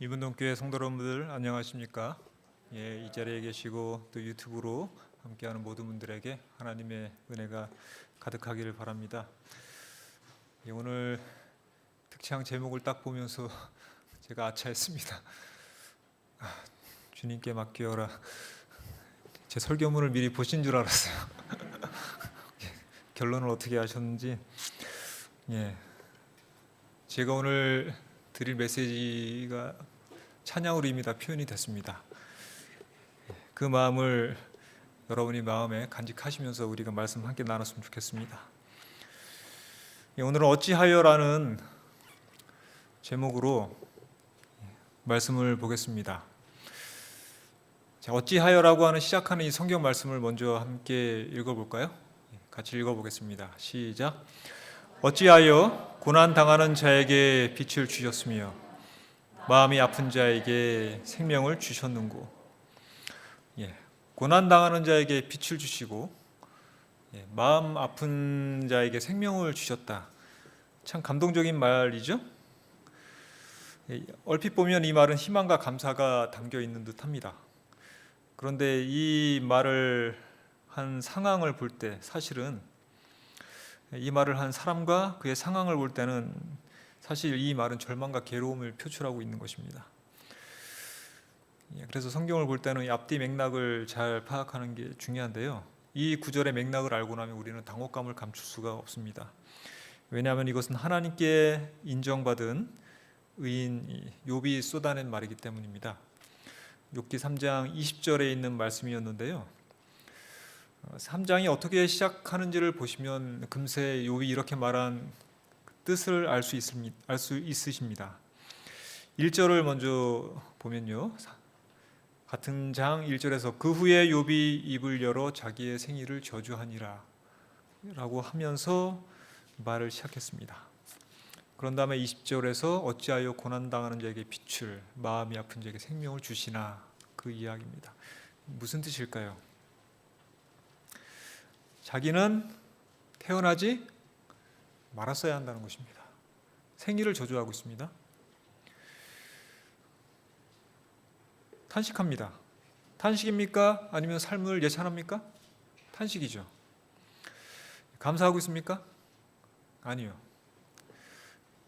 이분동교회 성도 여러분들 안녕하십니까? 이 자리에 계시고 또 유튜브로 함께하는 모든 분들에게 하나님의 은혜가 가득하기를 바랍니다. 오늘 특창 제목을 딱 보면서 제가 아차했습니다. 주님께 맡기어라. 제 설교문을 미리 보신 줄 알았어요. 결론을 어떻게 하셨는지. 제가 오늘 드릴 메시지가 찬양으로 이미 다 표현이 됐습니다. 그 마음을 여러분이 마음에 간직하시면서 우리가 말씀 함께 나눴으면 좋겠습니다. 오늘은 어찌하여라는 제목으로 말씀을 보겠습니다. 자, 어찌하여라고 하는 시작하는 이 성경 말씀을 먼저 함께 읽어볼까요? 같이 읽어보겠습니다. 시작. 어찌하여 고난당하는 자에게 빛을 주셨으며 마음이 아픈 자에게 생명을 주셨는고. 고난당하는 자에게 빛을 주시고 마음 아픈 자에게 생명을 주셨다. 참 감동적인 말이죠. 얼핏 보면 이 말은 희망과 감사가 담겨 있는 듯합니다. 그런데 이 말을 한 상황을 볼 때, 사실은 이 말을 한 사람과 그의 상황을 볼 때는 사실 이 말은 절망과 괴로움을 표출하고 있는 것입니다. 그래서 성경을 볼 때는 이 앞뒤 맥락을 잘 파악하는 게 중요한데요. 이 구절의 맥락을 알고 나면 우리는 당혹감을 감출 수가 없습니다. 왜냐하면 이것은 하나님께 인정받은 의인 욥이 쏟아낸 말이기 때문입니다. 욥기 3장 20절에 있는 말씀이었는데요. 3장이 어떻게 시작하는지를 보시면 금세 욥이 이렇게 말한 뜻을 알 수 있으십니다. 1절을 먼저 보면요. 같은 장 1절에서 그 후에 욥이 입을 열어 자기의 생일을 저주하니라 라고 하면서 말을 시작했습니다. 그런 다음에 20절에서 어찌하여 고난당하는 자에게 빛을, 마음이 아픈 자에게 생명을 주시나, 그 이야기입니다. 무슨 뜻일까요? 자기는 태어나지 말았어야 한다는 것입니다. 생일을 저주하고 있습니다. 탄식합니다. 탄식입니까? 아니면 삶을 예찬합니까? 탄식이죠. 감사하고 있습니까? 아니요.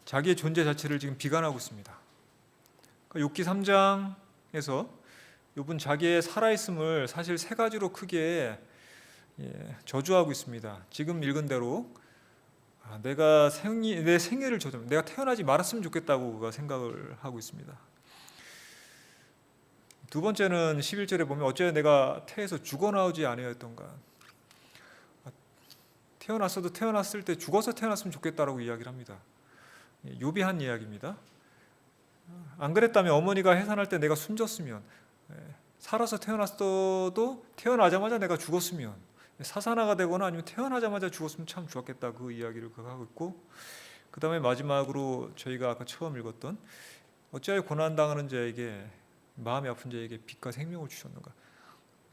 자기의 존재 자체를 지금 비관하고 있습니다. 욥기 3장에서 욥은 자기의 살아있음을 사실 세 가지로 크게 저주하고 있습니다. 지금 읽은 대로 내가 내 생애를 저주하면 내가 태어나지 말았으면 좋겠다고 그가 생각을 하고 있습니다. 두 번째는 11절에 보면 어찌하여 내가 태에서 죽어나오지 아니하였던가. 태어났어도 태어났을 때 죽어서 태어났으면 좋겠다라고 이야기를 합니다. 욥이 한 이야기입니다. 안 그랬다면 어머니가 해산할 때 내가 숨졌으면, 살아서 태어났어도 태어나자마자 내가 죽었으면, 사사나가 되거나 아니면 태어나자마자 죽었으면 참 좋았겠다, 그 이야기를 그가 하고 있고, 그 다음에 마지막으로 저희가 아까 처음 읽었던 어찌하여 고난당하는 자에게, 마음이 아픈 자에게 빛과 생명을 주셨는가.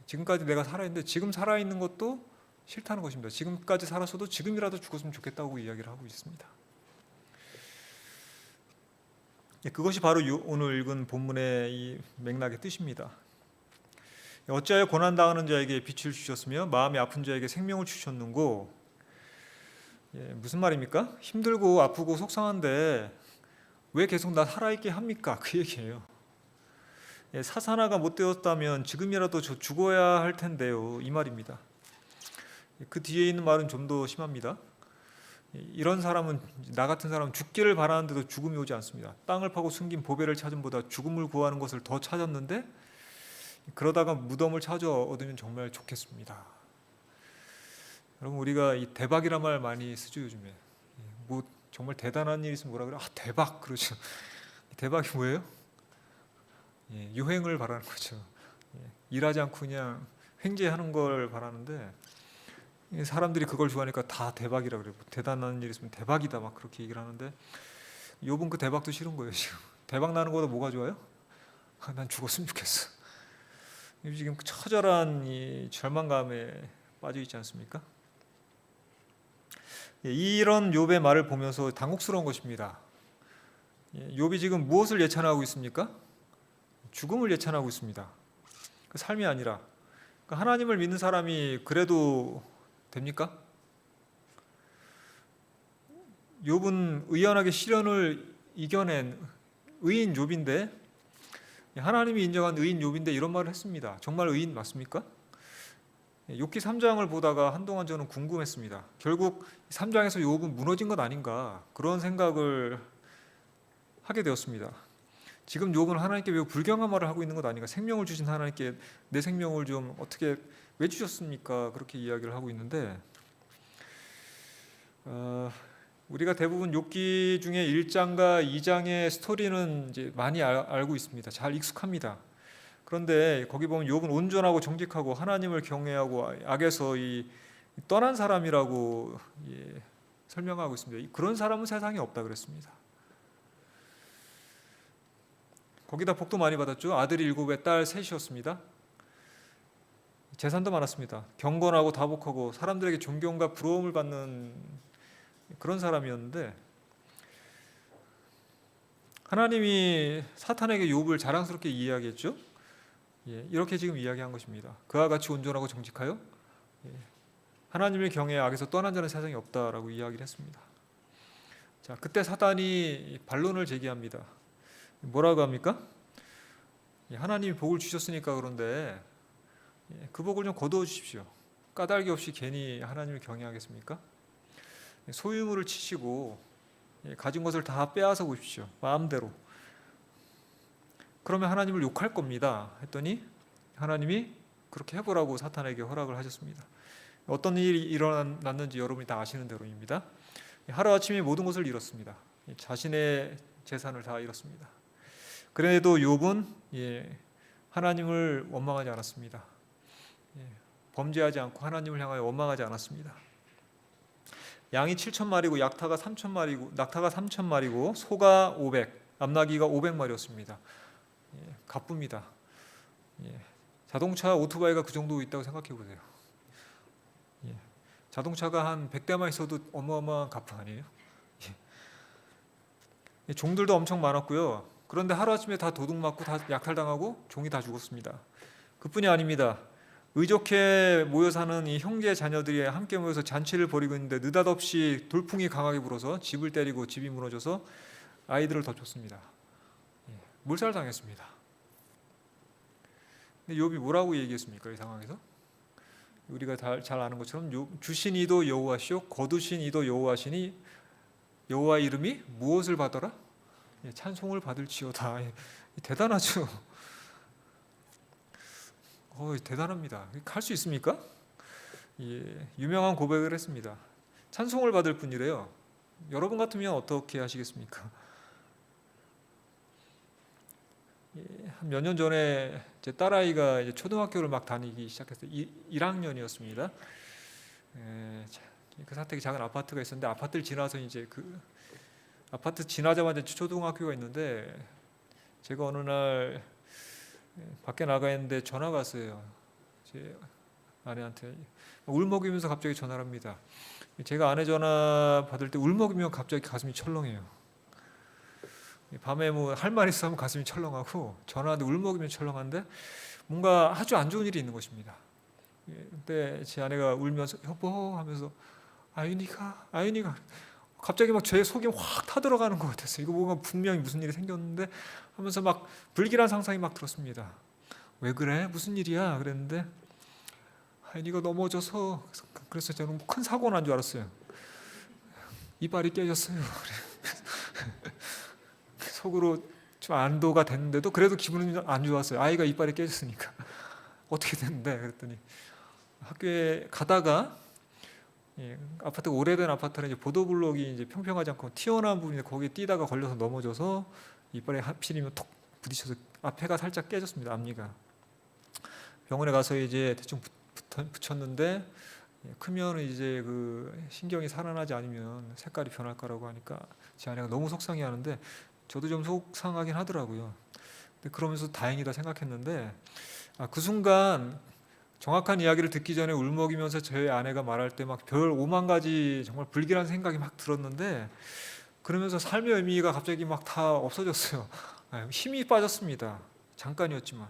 지금까지 내가 살아있는데 지금 살아있는 것도 싫다는 것입니다. 지금까지 살았어도 지금이라도 죽었으면 좋겠다고 이야기를 하고 있습니다. 그것이 바로 오늘 읽은 본문의 이 맥락의 뜻입니다. 어찌하여 고난당하는 자에게 빛을 주셨으며 마음이 아픈 자에게 생명을 주셨는고. 무슨 말입니까? 힘들고 아프고 속상한데 왜 계속 나 살아있게 합니까? 그 얘기예요. 사사나가 못 되었다면 지금이라도 저 죽어야 할 텐데요, 이 말입니다. 그 뒤에 있는 말은 좀 더 심합니다. 이런 사람은, 나 같은 사람은 죽기를 바라는데도 죽음이 오지 않습니다. 땅을 파고 숨긴 보배를 찾음보다 죽음을 구하는 것을 더 찾았는데, 그러다가 무덤을 찾아 얻으면 정말 좋겠습니다. 여러분, 우리가 이 대박이란 말 많이 쓰죠, 요즘에. 뭐 정말 대단한 일 있으면 뭐라 그래? 대박 그러죠. 대박이 뭐예요? 유행을 바라는 거죠. 일하지 않고 그냥 횡재하는 걸 바라는데, 사람들이 그걸 좋아하니까 다 대박이라 그래요. 대단한 일 있으면 대박이다 막 그렇게 얘기를 하는데, 욥은 그 대박도 싫은 거예요. 지금 대박 나는 것보다 뭐가 좋아요? 난 죽었으면 좋겠어. 지금 처절한 이 절망감에 빠져 있지 않습니까? 이런 욥의 말을 보면서 당혹스러운 것입니다. 욥이 지금 무엇을 예찬하고 있습니까? 죽음을 예찬하고 있습니다. 그 삶이 아니라 하나님을 믿는 사람이 그래도 됩니까? 욥은 의연하게 시련을 이겨낸 의인 욥인데, 하나님이 인정한 의인 욥인데 이런 말을 했습니다. 정말 의인 맞습니까? 욥기 3장을 보다가 한동안 저는 궁금했습니다. 결국 3장에서 욥은 무너진 것 아닌가, 그런 생각을 하게 되었습니다. 지금 욥은 하나님께 매우 불경한 말을 하고 있는 것 아닌가, 생명을 주신 하나님께 내 생명을 좀 어떻게 왜 주셨습니까? 그렇게 이야기를 하고 있는데, 우리가 대부분 욥기 중에 1장과 2장의 스토리는 이제 많이 알고 있습니다. 잘 익숙합니다. 그런데 거기 보면 욥은 온전하고 정직하고 하나님을 경외하고 악에서 떠난 사람이라고 설명하고 있습니다. 그런 사람은 세상에 없다 그랬습니다. 거기다 복도 많이 받았죠. 아들이 7에 딸 3이었습니다. 재산도 많았습니다. 경건하고 다복하고 사람들에게 존경과 부러움을 받는 그런 사람이었는데, 하나님이 사탄에게 욥을 자랑스럽게 이야기했죠. 이렇게 지금 이야기한 것입니다. 그와 같이 온전하고 정직하여 하나님을 경외 악에서 떠난 자는 세상에 없다라고 이야기를 했습니다. 자, 그때 사탄이 반론을 제기합니다. 뭐라고 합니까? 하나님이 복을 주셨으니까 그런데 그 복을 좀 거두어 주십시오. 까닭이 없이 괜히 하나님을 경외하겠습니까? 소유물을 치시고 가진 것을 다 빼앗아 보십시오. 마음대로. 그러면 하나님을 욕할 겁니다. 했더니 하나님이 그렇게 해보라고 사탄에게 허락을 하셨습니다. 어떤 일이 일어났는지 여러분이 다 아시는 대로입니다. 하루아침에 모든 것을 잃었습니다. 자신의 재산을 다 잃었습니다. 그래도 욥은 하나님을 원망하지 않았습니다. 범죄하지 않고 하나님을 향하여 원망하지 않았습니다. 양이 7,000마리고 낙타가 3,000마리고 소가 500, 암나귀가 500마리였습니다. 가쁩니다. 자동차, 오토바이가 그 정도 있다고 생각해 보세요. 자동차가 한 100대만 있어도 어마어마한 가품 아니에요? 종들도 엄청 많았고요. 그런데 하루아침에 다 도둑맞고 다 약탈당하고 종이 다 죽었습니다. 그뿐이 아닙니다. 의족해 모여 사는 이 형제 자녀들이 함께 모여서 잔치를 벌이고 있는데 느닷없이 돌풍이 강하게 불어서 집을 때리고 집이 무너져서 아이들을 더 쫓습니다. 몰살당했습니다. 근데 욥이 뭐라고 얘기했습니까? 이 상황에서? 우리가 잘 아는 것처럼 주신 이도 여호와시요 거두신 이도 여호와시니 여호와 이름이 무엇을 받더라? 찬송을 받을지어다. 대단하죠. 대단합니다. 할 수 있습니까? 유명한 고백을 했습니다. 찬송을 받을 분이래요. 여러분 같으면 어떻게 하시겠습니까? 한 몇 년 전에 제 딸아이가 이제 초등학교를 막 다니기 시작했어요. 1학년이었습니다. 그 사택에 작은 아파트가 있었는데 아파트를 지나서 이제 그 아파트 지나자마자 초등학교가 있는데 제가 어느 날 밖에 나가 있는데 전화가 왔어요. 제 아내한테 울먹이면서 갑자기 전화를 합니다. 제가 아내 전화 받을 때 울먹이면 갑자기 가슴이 철렁해요. 밤에 뭐 할 말 있으면 가슴이 철렁하고 전화하는데 울먹이면 철렁한데 뭔가 아주 안 좋은 일이 있는 것입니다. 그때 제 아내가 울면서 여보 하면서 아윤이가 갑자기 막 제 속이 확 타들어가는 것 같았어요. 이거 뭔가 분명히 무슨 일이 생겼는데 하면서 막 불길한 상상이 막 들었습니다. 왜 그래? 무슨 일이야? 그랬는데 아윤이가 넘어져서, 그래서 저는 큰 사고 난 줄 알았어요. 이빨이 깨졌어요. 속으로 좀 안도가 됐는데도 그래도 기분은 안 좋았어요. 아이가 이빨이 깨졌으니까 어떻게 됐는데 그랬더니 학교에 가다가 아파트가 오래된 아파트는 이제 보도블록이 이제 평평하지 않고 튀어나온 부분인데 거기에 뛰다가 걸려서 넘어져서 이빨에 하필이면 톡 부딪혀서 앞에가 살짝 깨졌습니다. 앞니가. 병원에 가서 이제 대충 붙였는데 크면 이제 그 신경이 살아나지 않으면 색깔이 변할 거라고 하니까 제 아내가 너무 속상해하는데 저도 좀 속상하긴 하더라고요. 근데 그러면서 다행이다 생각했는데 그 순간 정확한 이야기를 듣기 전에 울먹이면서 저희 아내가 말할 때 막 별 5만 가지 정말 불길한 생각이 막 들었는데 그러면서 삶의 의미가 갑자기 막 다 없어졌어요. 힘이 빠졌습니다. 잠깐이었지만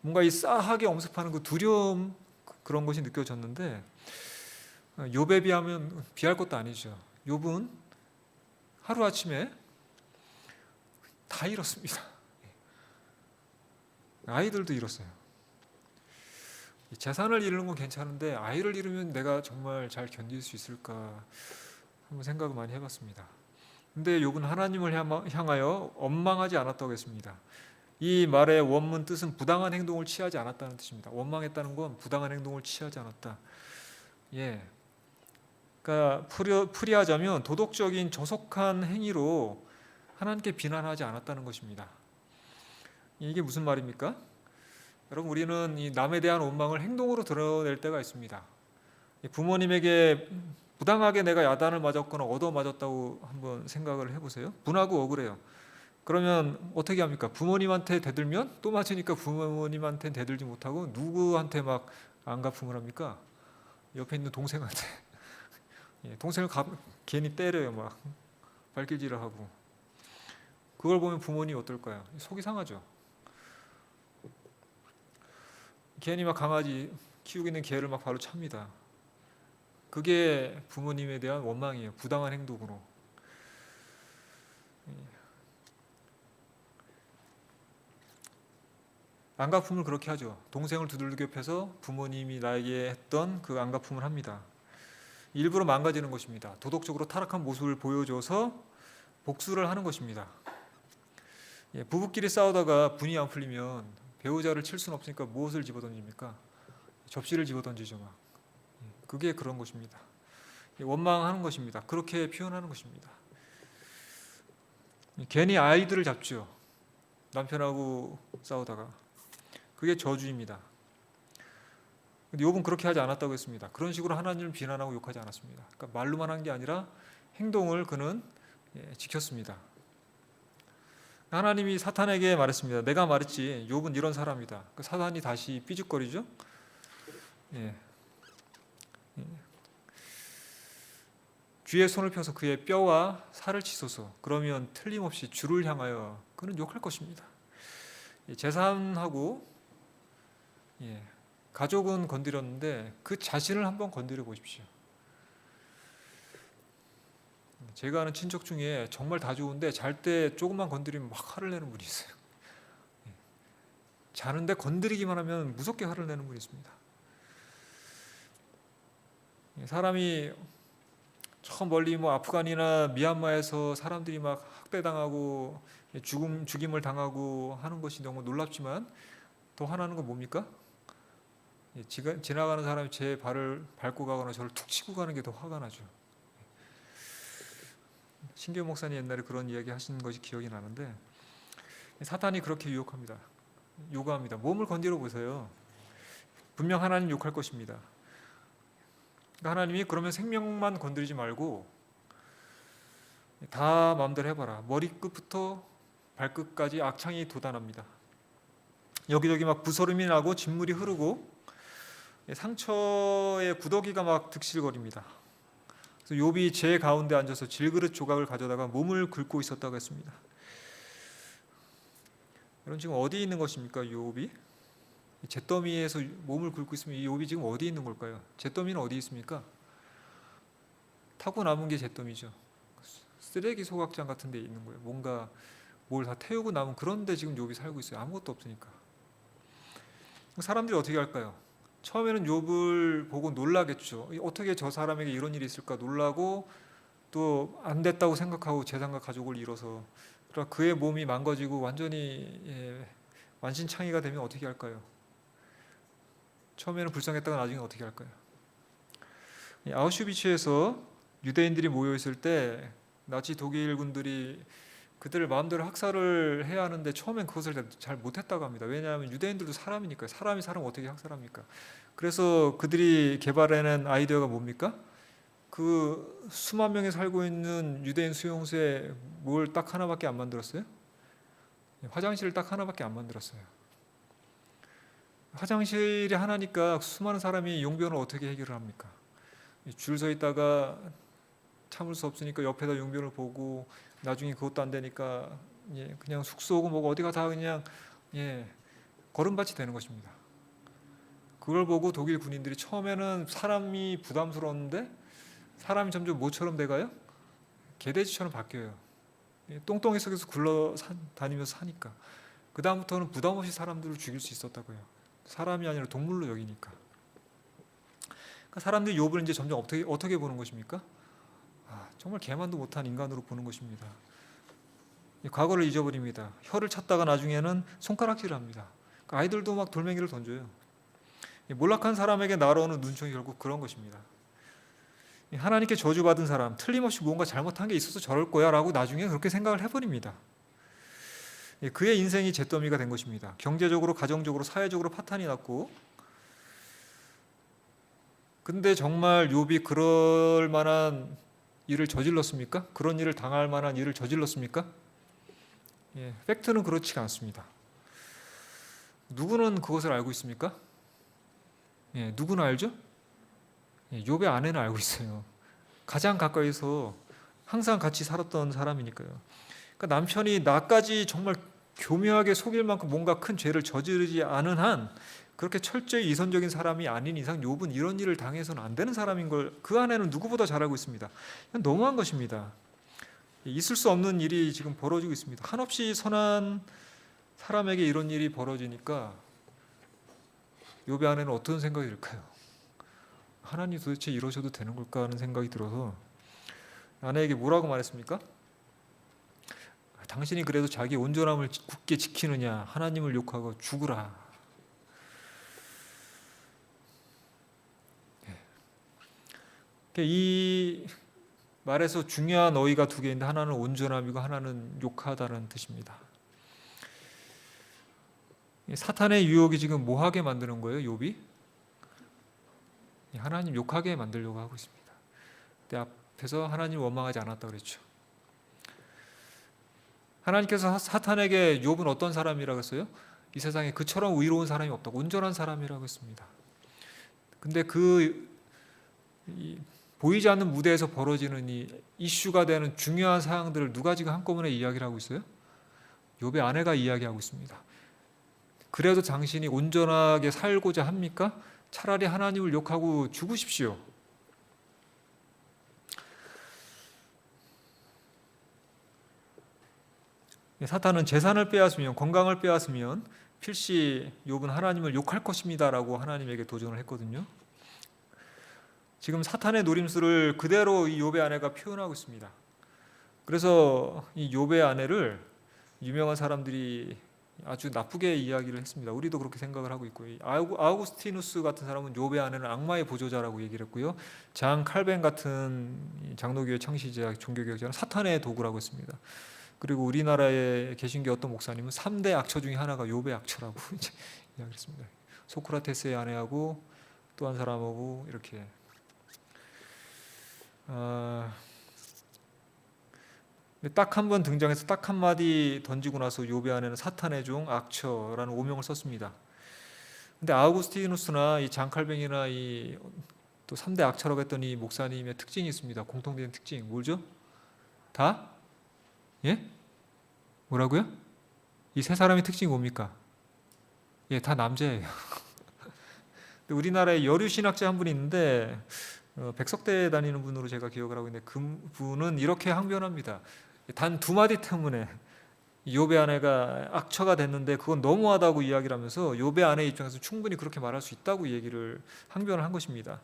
뭔가 이 싸하게 엄습하는 그 두려움, 그런 것이 느껴졌는데, 욥에 비하면 비할 것도 아니죠. 욥은 하루아침에 다 잃었습니다. 아이들도 잃었어요. 재산을 잃는 건 괜찮은데 아이를 잃으면 내가 정말 잘 견딜 수 있을까 한번 생각을 많이 해봤습니다. 근데 욥은 하나님을 향하여 원망하지 않았다고 했습니다. 이 말의 원문 뜻은 부당한 행동을 취하지 않았다는 뜻입니다. 원망했다는 건 부당한 행동을 취하지 않았다. 예. 그러니까 풀이하자면 도덕적인 저속한 행위로 하나님께 비난하지 않았다는 것입니다. 이게 무슨 말입니까? 여러분, 우리는 이 남에 대한 원망을 행동으로 드러낼 때가 있습니다. 부모님에게 부당하게 내가 야단을 맞았거나 얻어맞았다고 한번 생각을 해보세요. 분하고 억울해요. 그러면 어떻게 합니까? 부모님한테 대들면 또 맞으니까 부모님한테 대들지 못하고 누구한테 막 안갚음을 합니까? 옆에 있는 동생한테. 동생을 괜히 때려요. 막 발길질을 하고. 그걸 보면 부모님이 어떨까요? 속이 상하죠. 괜히 막 강아지 키우고 있는 개를 막 바로 찹니다. 그게 부모님에 대한 원망이에요. 부당한 행동으로. 안갚음을 그렇게 하죠. 동생을 두들겨 패서 부모님이 나에게 했던 그 안갚음을 합니다. 일부러 망가지는 것입니다. 도덕적으로 타락한 모습을 보여줘서 복수를 하는 것입니다. 부부끼리 싸우다가 분이 안 풀리면 배우자를 칠 수는 없으니까 무엇을 집어던집니까? 접시를 집어던지죠. 막. 그게 그런 것입니다. 원망하는 것입니다. 그렇게 표현하는 것입니다. 괜히 아이들을 잡죠. 남편하고 싸우다가. 그게 저주입니다. 근데 욥은 그렇게 하지 않았다고 했습니다. 그런 식으로 하나님을 비난하고 욕하지 않았습니다. 그러니까 말로만 한 게 아니라 행동을 그는 지켰습니다. 하나님이 사탄에게 말했습니다. 내가 말했지 욥은 이런 사람이다. 사탄이 다시 삐죽거리죠. 귀에 손을 펴서 그의 뼈와 살을 치소서. 그러면 틀림없이 주를 향하여 그는 욕할 것입니다. 재산하고 가족은 건드렸는데 그 자신을 한번 건드려 보십시오. 제가 아는 친척 중에 정말 다 좋은데 잘 때 조금만 건드리면 막 화를 내는 분이 있어요. 자는데 건드리기만 하면 무섭게 화를 내는 분이 있습니다. 사람이 저 멀리 뭐 아프간이나 미얀마에서 사람들이 막 학대당하고 죽임을 당하고 하는 것이 너무 놀랍지만 더 화나는 건 뭡니까? 지나가는 사람이 제 발을 밟고 가거나 저를 툭 치고 가는 게 더 화가 나죠. 신규 목사님 옛날에 그런 이야기 하신 것이 기억이 나는데 사탄이 그렇게 유혹합니다. 요구합니다. 몸을 건드려 보세요. 분명 하나님 욕할 것입니다. 하나님이 그러면 생명만 건드리지 말고 다 마음대로 해봐라. 머리끝부터 발끝까지 악창이 돋아납니다. 여기저기 막 부서름이 나고 진물이 흐르고 상처에 구더기가 막 득실거립니다. 그래서 욥이 제 가운데 앉아서 질그릇 조각을 가져다가 몸을 긁고 있었다고 했습니다. 여러분 지금 어디 있는 것입니까? 욥이 잿더미에서 몸을 긁고 있으면 이 욥이 지금 어디 있는 걸까요? 잿더미는 어디 있습니까? 타고 남은 게 잿더미죠. 쓰레기 소각장 같은 데 있는 거예요. 뭔가 뭘 다 태우고 남은 그런 데 지금 욥이 살고 있어요. 아무것도 없으니까. 사람들이 어떻게 할까요? 처음에는 욥을 보고 놀라겠죠. 어떻게 저 사람에게 이런 일이 있을까 놀라고 또 안 됐다고 생각하고 재산과 가족을 잃어서 그의 몸이 망가지고 완전히 완신창이가 되면 어떻게 할까요? 처음에는 불쌍했다가 나중에 어떻게 할까요? 아우슈비츠에서 유대인들이 모여 있을 때 나치 독일군들이 그들을 마음대로 학살을 해야 하는데 처음엔 그것을 잘 못했다고 합니다. 왜냐하면 유대인들도 사람이니까요. 사람이 사람을 어떻게 학살합니까? 그래서 그들이 개발해낸 아이디어가 뭡니까? 그 수만 명이 살고 있는 유대인 수용소에 뭘 딱 하나밖에 안 만들었어요? 화장실을 딱 하나밖에 안 만들었어요. 화장실이 하나니까 수많은 사람이 용변을 어떻게 해결을 합니까? 줄 서 있다가 참을 수 없으니까 옆에다 용변을 보고 나중에 그것도 안 되니까 그냥 숙소고 뭐고 어디가 다 그냥 걸음밭이 되는 것입니다. 그걸 보고 독일 군인들이 처음에는 사람이 부담스러웠는데 사람이 점점 뭐처럼 돼가요? 개돼지처럼 바뀌어요. 똥덩이 속에서 굴러다니면서 사니까. 그 다음부터는 부담 없이 사람들을 죽일 수 있었다고요. 사람이 아니라 동물로 여기니까. 그러니까 사람들이 욥을 이제 점점 어떻게 보는 것입니까? 정말 개만도 못한 인간으로 보는 것입니다. 과거를 잊어버립니다. 혀를 찾다가 나중에는 손가락질을 합니다. 그러니까 아이들도 막 돌멩이를 던져요. 몰락한 사람에게 날아오는 눈총이 결국 그런 것입니다. 하나님께 저주받은 사람, 틀림없이 무언가 잘못한 게 있어서 저럴 거야 라고 나중에 그렇게 생각을 해버립니다. 그의 인생이 잿더미가 된 것입니다. 경제적으로, 가정적으로, 사회적으로 파탄이 났고, 근데 정말 욥이 그럴 만한 일을 저질렀습니까? 그런 일을 당할 만한 일을 저질렀습니까? 팩트는 그렇지가 않습니다. 누구는 그것을 알고 있습니까? 누구는 알죠? 욥의 아내는 알고 있어요. 가장 가까이서 항상 같이 살았던 사람이니까요. 그러니까 남편이 나까지 정말 교묘하게 속일 만큼 뭔가 큰 죄를 저지르지 않은 한 그렇게 철저히 이선적인 사람이 아닌 이상 욥은 이런 일을 당해서는 안 되는 사람인 걸 그 아내는 누구보다 잘 알고 있습니다. 너무한 것입니다. 있을 수 없는 일이 지금 벌어지고 있습니다. 한없이 선한 사람에게 이런 일이 벌어지니까 욥의 아내는 어떤 생각이 들까요? 하나님 도대체 이러셔도 되는 걸까 하는 생각이 들어서 아내에게 뭐라고 말했습니까? 당신이 그래도 자기 온전함을 굳게 지키느냐, 하나님을 욕하고 죽으라. 이 말에서 중요한 어휘가 두 개인데 하나는 온전함이고 하나는 욕하다는 뜻입니다. 사탄의 유혹이 지금 뭐하게 만드는 거예요? 욥이? 하나님 욕하게 만들려고 하고 있습니다. 근데 앞에서 하나님 원망하지 않았다고 그랬죠. 하나님께서 사탄에게 욥은 어떤 사람이라고 했어요? 이 세상에 그처럼 의로운 사람이 없다고, 온전한 사람이라고 했습니다. 근데 보이지 않는 무대에서 벌어지는 이 이슈가 되는 중요한 사항들을 누가 지금 한꺼번에 이야기를 하고 있어요? 욥의 아내가 이야기하고 있습니다. 그래도 당신이 온전하게 살고자 합니까? 차라리 하나님을 욕하고 죽으십시오. 사탄은 재산을 빼앗으면, 건강을 빼앗으면 필시 욥은 하나님을 욕할 것입니다라고 하나님에게 도전을 했거든요. 지금 사탄의 노림수를 그대로 이 욥의 아내가 표현하고 있습니다. 그래서 이 욥의 아내를 유명한 사람들이 아주 나쁘게 이야기를 했습니다. 우리도 그렇게 생각을 하고 있고요. 아우구스티누스 같은 사람은 욥의 아내는 악마의 보조자라고 얘기를 했고요. 장 칼뱅 같은 장로교회 창시자 종교개혁자는 사탄의 도구라고 했습니다. 그리고 우리나라에 계신 게 어떤 목사님은 3대 악처 중에 하나가 욥의 악처라고 이야기를 했습니다. 소크라테스의 아내하고 또 한 사람하고 이렇게 딱 한 번 등장해서 딱 한마디 던지고 나서 욥의 아내는 사탄의 종, 악처라는 오명을 썼습니다. 근데 아우구스티누스나 이 장칼뱅이나 이 또 3대 악처라고 했던 이 목사님의 특징이 있습니다. 공통된 특징. 뭐죠? 다? 뭐라고요? 이 세 사람의 특징이 뭡니까? 다 남자예요. 우리나라에 여류 신학자 한 분이 있는데 백석대에 다니는 분으로 제가 기억을 하고 있는데 그분은 이렇게 항변합니다. 단 두 마디 때문에 욥의 아내가 악처가 됐는데 그건 너무하다고 이야기를 하면서 욥의 아내 입장에서 충분히 그렇게 말할 수 있다고 얘기를 항변을 한 것입니다.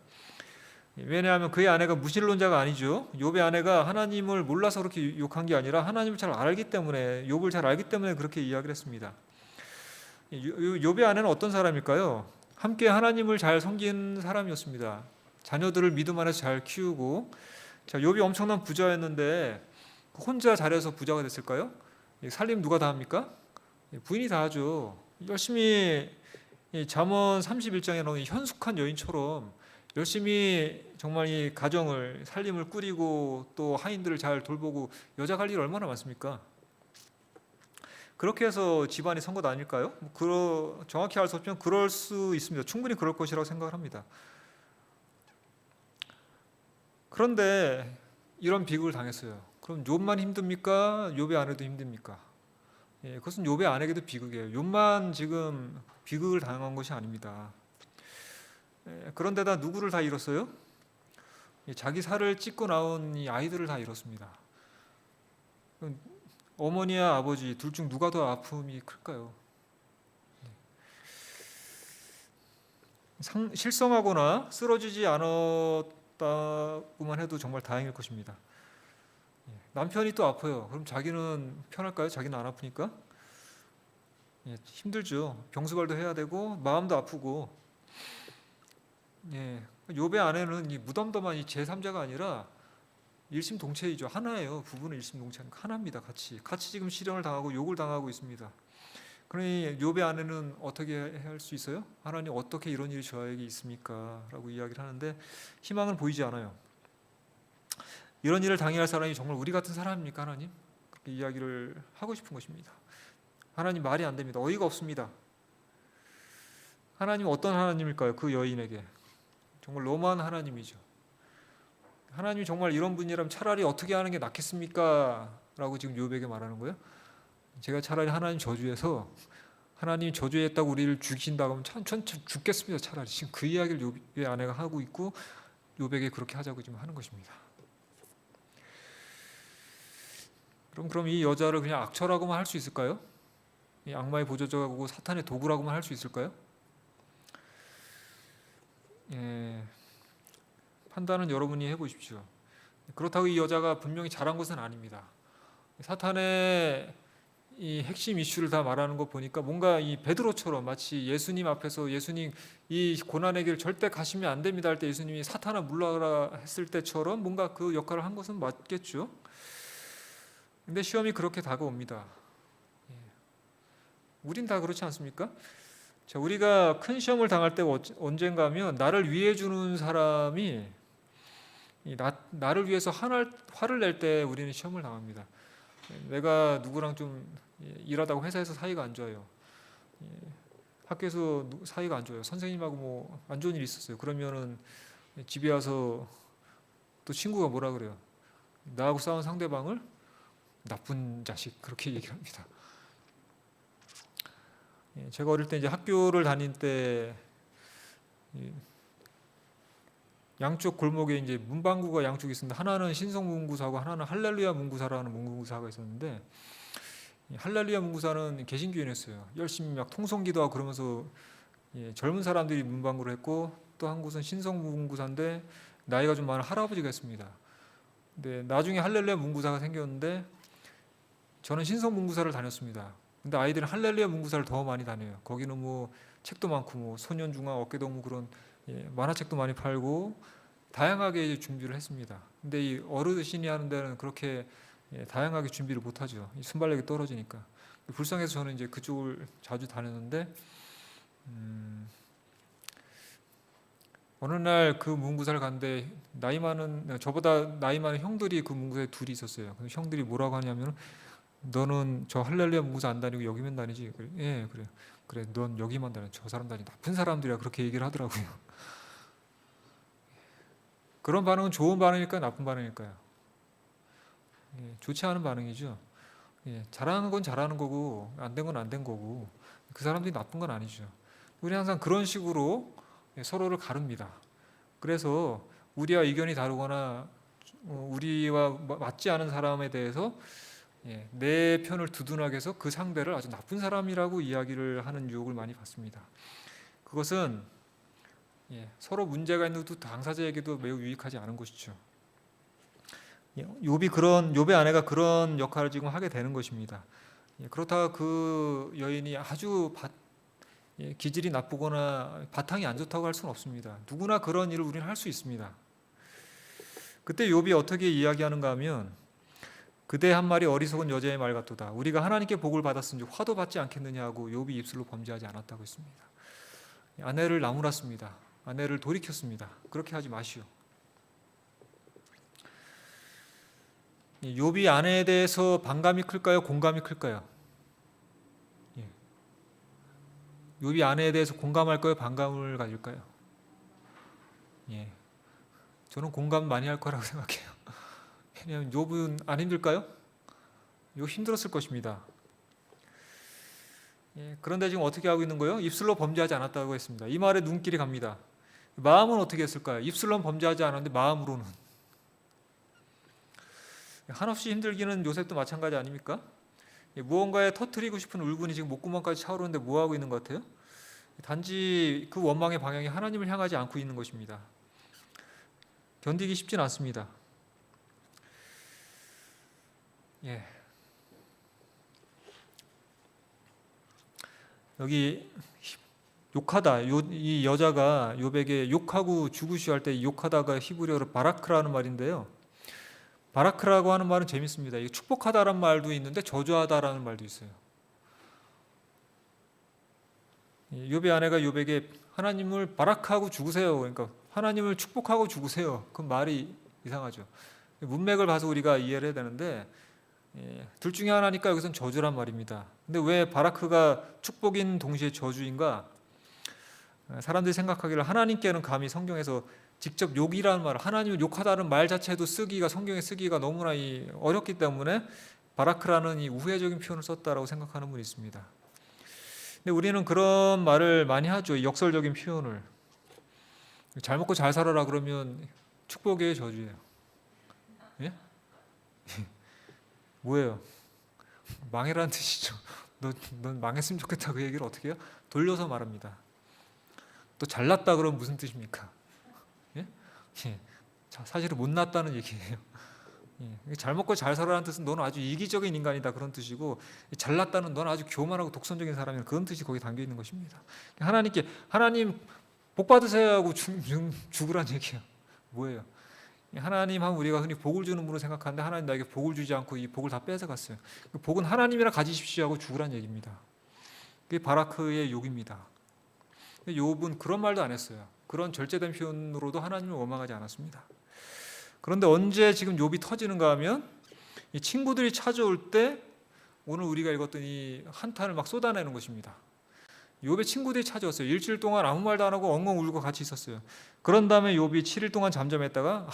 왜냐하면 그의 아내가 무신론자가 아니죠. 욥의 아내가 하나님을 몰라서 그렇게 욕한 게 아니라 하나님을 잘 알기 때문에, 욥을 잘 알기 때문에 그렇게 이야기를 했습니다. 욥의 아내는 어떤 사람일까요? 함께 하나님을 잘 섬긴 사람이었습니다. 자녀들을 믿음 안에서 잘 키우고, 욥이 엄청난 부자였는데 혼자 잘해서 부자가 됐을까요? 살림 누가 다 합니까? 부인이 다 하죠. 열심히 잠언 31장에 나오는 현숙한 여인처럼 열심히 정말 이 가정을, 살림을 꾸리고 또 하인들을 잘 돌보고, 여자가 할 일 얼마나 많습니까? 그렇게 해서 집안이 선 것 아닐까요? 정확히 알 수 없지만 그럴 수 있습니다. 충분히 그럴 것이라고 생각을 합니다. 그런데 이런 비극을 당했어요. 그럼 욥만 힘듭니까? 욥의 아내도 힘듭니까? 예, 그것은 욥의 아내에게도 비극이에요. 욥만 지금 비극을 당한 것이 아닙니다. 예, 그런데다 누구를 다 잃었어요? 예, 자기 살을 찢고 나온 이 아이들을 다 잃었습니다. 어머니와 아버지 둘 중 누가 더 아픔이 클까요? 실성하거나 쓰러지지 않았다고만 해도 정말 다행일 것입니다. 예, 남편이 또 아파요. 그럼 자기는 편할까요? 자기는 안 아프니까? 예, 힘들죠. 병수발도 해야 되고 마음도 아프고. 예, 욥의 아내는 이 무덤덤한 이 제3자가 아니라 일심동체이죠. 하나예요. 부부는 일심동체는 하나입니다. 같이 지금 시련을 당하고 욕을 당하고 있습니다. 그러니 욥의 아내는 어떻게 할 수 있어요? 하나님 어떻게 이런 일이 저에게 있습니까? 라고 이야기를 하는데 희망은 보이지 않아요. 이런 일을 당해야 할 사람이 정말 우리 같은 사람입니까? 하나님? 그렇게 이야기를 하고 싶은 것입니다. 하나님 말이 안 됩니다. 어이가 없습니다. 하나님 어떤 하나님일까요? 그 여인에게 정말 너무한 하나님이죠. 하나님이 정말 이런 분이라면 차라리 어떻게 하는 게 낫겠습니까? 라고 지금 욥에게 말하는 거예요. 제가 차라리 하나님 저주해서 하나님이 저주했다고 우리를 죽이신다고 하면 전 죽겠습니다. 차라리 지금 그 이야기를 욥의 아내가 하고 있고 욥에게 그렇게 하자고 지금 하는 것입니다. 그럼 이 여자를 그냥 악처라고만 할 수 있을까요? 이 악마의 보조자고 사탄의 도구라고만 할 수 있을까요? 예, 판단은 여러분이 해보십시오. 그렇다고 이 여자가 분명히 잘한 것은 아닙니다. 사탄의 이 핵심 이슈를 다 말하는 거 보니까 뭔가 이 베드로처럼 마치 예수님 앞에서 예수님 이 고난의 길 절대 가시면 안 됩니다 할 때 예수님이 사탄아 물러가라 했을 때처럼 뭔가 그 역할을 한 것은 맞겠죠. 근데 시험이 그렇게 다가옵니다. 예. 우린 다 그렇지 않습니까? 자, 우리가 큰 시험을 당할 때 언젠가 하면 나를 위해 주는 사람이 나를 위해서 화를 낼 때 우리는 시험을 당합니다. 내가 누구랑 좀 일하다가 회사에서 사이가 안 좋아요. 학교에서 사이가 안 좋아요. 선생님하고 뭐 안 좋은 일이 있었어요. 그러면은 집에 와서 또 친구가 뭐라 그래요? 나하고 싸운 상대방을 나쁜 자식 그렇게 얘기를 합니다. 제가 어릴 때 이제 학교를 다닐 때 양쪽 골목에 이제 문방구가 양쪽에 있었는데 하나는 신성문구사고 하나는 할렐루야 문구사라는 문구사가 있었는데 할렐루야 문구사는 개신교인이었어요. 열심히 막 통성기도하고 그러면서 젊은 사람들이 문방구를 했고 또 한 곳은 신성문구사인데 나이가 좀 많은 할아버지가 했습니다. 근데 나중에 할렐루야 문구사가 생겼는데 저는 신성문구사를 다녔습니다. 근데 아이들은 할렐루야 문구사를 더 많이 다녀요. 거기는 뭐 책도 많고 뭐 소년중앙 어깨동무 그런 만화책도 많이 팔고 다양하게 준비를 했습니다. 근데 이 어르신이 하는 데는 그렇게 다양하게 준비를 못하죠. 이 순발력이 떨어지니까. 불쌍해서 저는 이제 그쪽을 자주 다녔는데 어느 날 그 문구사를 갔는데 저보다 나이 많은 형들이 그 문구사에 둘이 있었어요. 그래서 형들이 뭐라고 하냐면 너는 저 할렐루야 문구사 안 다니고 여기만 다니지? 그래. 예, 그래. 그래, 넌 여기만 다녀. 저 사람들이 나쁜 사람들이야. 그렇게 얘기를 하더라고요. 그런 반응은 좋은 반응일까요? 나쁜 반응일까요? 좋지 않은 반응이죠. 잘하는 건 잘하는 거고 안 된 건 안 된 거고 그 사람들이 나쁜 건 아니죠. 우리 항상 그런 식으로 서로를 가릅니다. 그래서 우리와 의견이 다르거나 우리와 맞지 않은 사람에 대해서 내 편을 두둔하게 해서 그 상대를 아주 나쁜 사람이라고 이야기를 하는 유혹을 많이 받습니다. 그것은 서로 문제가 있는 두 당사자에게도 매우 유익하지 않은 것이죠. 욥의 아내가 그런 역할을 지금 하게 되는 것입니다. 그렇다가 그 여인이 아주 기질이 나쁘거나 바탕이 안 좋다고 할 수는 없습니다. 누구나 그런 일을 우리는 할 수 있습니다. 그때 욥이 어떻게 이야기하는가 하면 그대 한 마리 어리석은 여자의 말 같도다. 우리가 하나님께 복을 받았은지 화도 받지 않겠느냐 하고 욥이 입술로 범죄하지 않았다고 했습니다. 아내를 나무랐습니다. 아내를 돌이켰습니다. 그렇게 하지 마시오. 욥이 아내에 대해서 반감이 클까요? 공감이 클까요? 욥이 아내에 대해서 공감할까요? 반감을 가질까요? 저는 공감 많이 할 거라고 생각해요. 왜냐하면 욥은 안 힘들까요? 욥 힘들었을 것입니다. 그런데 지금 어떻게 하고 있는 거예요? 입술로 범죄하지 않았다고 했습니다. 이 말에 눈길이 갑니다. 마음은 어떻게 했을까요? 입술로는 범죄하지 않았는데 마음으로는. 한없이 힘들기는 요셉도 마찬가지 아닙니까? 무언가에 터뜨리고 싶은 울분이 지금 목구멍까지 차오르는데 뭐 하고 있는 것 같아요? 단지 그 원망의 방향이 하나님을 향하지 않고 있는 것입니다. 견디기 쉽진 않습니다. 여기 욕하다, 이 여자가 욥에게 욕하고 죽으시오 할 때 욕하다가 히브리어로 바라크라는 말인데요. 바라크라고 하는 말은 재밌습니다. 이게 축복하다라는 말도 있는데 저주하다라는 말도 있어요. 욥의 아내가 욥에게 하나님을 바라크하고 죽으세요. 그러니까 하나님을 축복하고 죽으세요. 그 말이 이상하죠. 문맥을 봐서 우리가 이해를 해야 되는데 둘 중에 하나니까 여기서는 저주란 말입니다. 근데 왜 바라크가 축복인 동시에 저주인가? 사람들이 생각하기를 하나님께는 감히 성경에서 직접 욕이라는 말, 하나님을 욕하다는 말 자체도 쓰기가 성경에 쓰기가 너무나 어렵기 때문에 바라크라는 이 우회적인 표현을 썼다라고 생각하는 분이 있습니다. 근데 우리는 그런 말을 많이 하죠. 역설적인 표현을. 잘 먹고 잘 살아라 그러면 축복이에요, 저주예요? 예? 뭐예요? 망해라는 뜻이죠. 넌 망했으면 좋겠다 그 얘기를 어떻게 해요? 돌려서 말합니다. 또 잘났다 그러면 무슨 뜻입니까? 예? 사실은 못났다는 얘기예요. 잘 먹고 잘 살아라는 뜻은 너는 아주 이기적인 인간이다 그런 뜻이고, 잘났다는 너는 아주 교만하고 독선적인 사람이다 그런 뜻이 거기 담겨 있는 것입니다. 하나님께 하나님 복 받으세요 하고 죽으란 얘기예요. 뭐예요? 하나님 하면 우리가 흔히 복을 주는 분으로 생각하는데 하나님 나에게 복을 주지 않고 이 복을 다 뺏어갔어요. 그 복은 하나님이라 가지십시오 하고 죽으란 얘기입니다. 그게 바라크의 욕입니다. 욥은 그런 말도 안 했어요. 그런 절제된 표현으로도 하나님을 원망하지 않았습니다. 그런데 언제 지금 욥이 터지는가 하면 이 친구들이 찾아올 때 오늘 우리가 읽었던 이 한탄을 막 쏟아내는 것입니다. 욥의 친구들이 찾아왔어요. 일주일 동안 아무 말도 안 하고 엉엉 울고 같이 있었어요. 그런 다음에 욥이 7일 동안 잠잠했다가